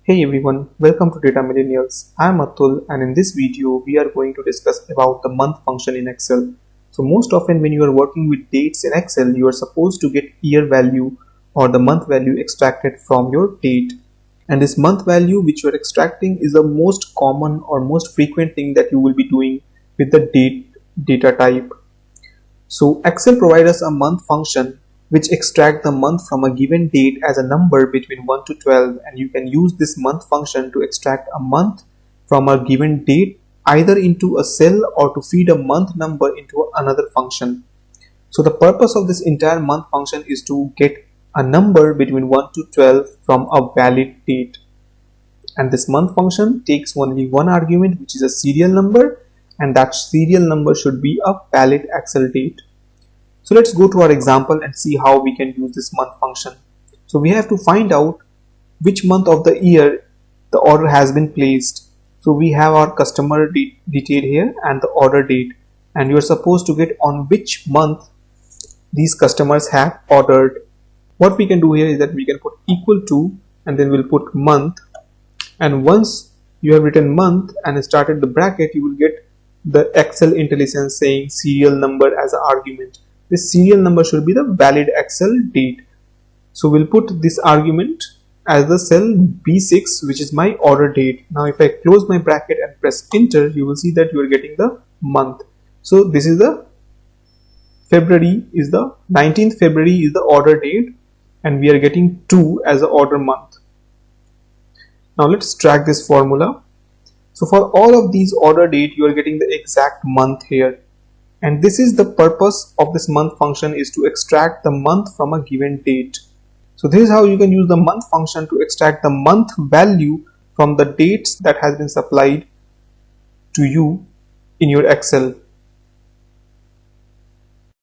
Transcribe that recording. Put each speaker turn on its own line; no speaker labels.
Hey everyone, welcome to Data Millennials. I am Atul, and in this video we are going to discuss about the month function in Excel. So most often when you are working with dates in Excel, you are supposed to get year value or the month value extracted from your date. And this month value which you are extracting is the most common or most frequent thing that you will be doing with the date data type. So Excel provides us a month function which extract the month from a given date as a number between 1 to 12, and you can use this month function to extract a month from a given date either into a cell or to feed a month number into another function. So the purpose of this entire month function is to get a number between 1 to 12 from a valid date. And this month function takes only one argument, which is a serial number, and that serial number should be a valid Excel date. So let's go to our example and see how we can use this month function. So we have to find out which month of the year the order has been placed. So we have our customer detail here and the order date, and you are supposed to get on which month these customers have ordered. What we can do here is that we can put equal to and then we'll put month, and once you have written month and started the bracket, you will get the Excel intelligence saying serial number as an argument. This serial number should be the valid Excel date. So we'll put this argument as the cell B6, which is my order date. Now if I close my bracket and press enter, you will see that you are getting the month. So this is the February, is the 19th February is the order date, and we are getting 2 as the order month. Now let's drag this formula. So for all of these order date, you are getting the exact month here. And this is the purpose of this month function, is to extract the month from a given date. So this is how you can use the month function to extract the month value from the dates that has been supplied to you in your Excel.